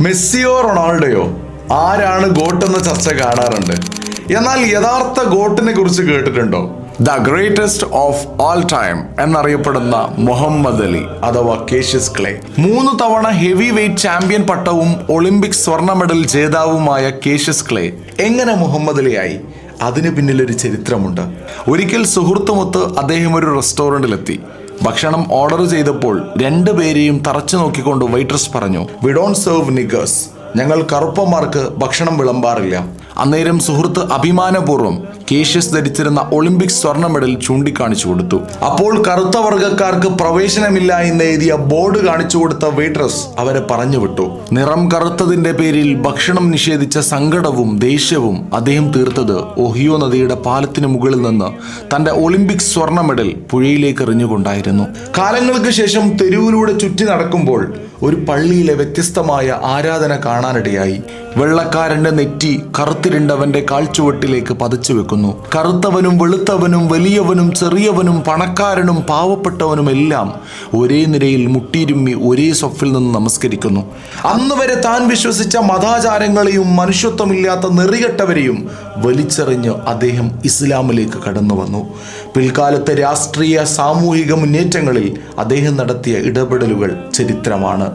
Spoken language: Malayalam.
മെസ്സിയോ റൊണാൾഡോയോ ആരാണ് ഗോട്ട് എന്ന ചർച്ച കാണാറുണ്ട്. എന്നാൽ യഥാർത്ഥ ഗോട്ടിനെ കുറിച്ച് കേട്ടിട്ടുണ്ടോ? The greatest of all time എന്നറിയപ്പെടുന്ന മുഹമ്മദ് അലി അഥവാ കേഷ്യസ് ക്ലേ. 3 തവണ ഹെവി വെയ്റ്റ് ചാമ്പ്യൻ പട്ടവും ഒളിമ്പിക് സ്വർണ്ണ മെഡൽ ജേതാവുമായ കേഷ്യസ് ക്ലേ എങ്ങനെ മുഹമ്മദ് അലി ആയി? അതിന് പിന്നിലൊരു ചരിത്രമുണ്ട്. ഒരിക്കൽ സുഹൃത്തുമൊത്ത് അദ്ദേഹം ഒരു റെസ്റ്റോറൻറ്റിലെത്തി. ഭക്ഷണം ഓർഡർ ചെയ്തപ്പോൾ 2 പേരെയും തറച്ചു നോക്കിക്കൊണ്ട് വെയിട്രസ് പറഞ്ഞു, "വി ഡോണ്ട് സെർവ് നിഗേഴ്സ്." ഞങ്ങൾ കറുപ്പന്മാർക്ക് ഭക്ഷണം വിളമ്പാറില്ല. അന്നേരം സുഹൃത്ത് അഭിമാനപൂർവ്വം കേഷ്യസ് ധരിച്ചിരുന്ന ഒളിമ്പിക് സ്വർണ്ണ മെഡൽ ചൂണ്ടിക്കാണിച്ചു കൊടുത്തു. അപ്പോൾ കറുത്ത വർഗ്ഗക്കാർക്ക് പ്രവേശനമില്ല എന്ന് എഴുതിയ ബോർഡ് കാണിച്ചു കൊടുത്ത വെയിട്രസ് അവരെ പറഞ്ഞു വിട്ടു. നിറം കറുത്തതിന്റെ പേരിൽ ഭക്ഷണം നിഷേധിച്ച സങ്കടവും ദേഷ്യവും അദ്ദേഹം തീർത്തത് ഒഹിയോ നദിയുടെ പാലത്തിന് മുകളിൽ നിന്ന് തന്റെ ഒളിമ്പിക് സ്വർണ്ണ മെഡൽ പുഴയിലേക്ക് എറിഞ്ഞുകൊണ്ടായിരുന്നു. കാലങ്ങൾക്ക് ശേഷം തെരുവിലൂടെ ചുറ്റി നടക്കുമ്പോൾ ഒരു പള്ളിയിലെ വ്യത്യസ്തമായ ആരാധന കാണാനിടയായി. വെള്ളക്കാരന്റെ നെറ്റി കറുത്തിരുണ്ടവന്റെ കാൽച്ചുവട്ടിലേക്ക് പതിച്ചു വെക്കുന്നു. കറുത്തവനും വെളുത്തവനും വലിയവനും ചെറിയവനും പണക്കാരനും പാവപ്പെട്ടവനും എല്ലാം ഒരേ നിരയിൽ മുട്ടിയിരുമ്മി ഒരേ സൊഫിൽ നിന്ന് നമസ്കരിക്കുന്നു. അന്ന് വരെ താൻ വിശ്വസിച്ച മതാചാരങ്ങളെയും മനുഷ്യത്വമില്ലാത്ത നെറികെട്ടവരെയും വലിച്ചെറിഞ്ഞ് അദ്ദേഹം ഇസ്ലാമിലേക്ക് കടന്നു വന്നു. പിൽക്കാലത്തെ രാഷ്ട്രീയ സാമൂഹിക മുന്നേറ്റങ്ങളിൽ അദ്ദേഹം നടത്തിയ ഇടപെടലുകൾ ചരിത്രമാണ്.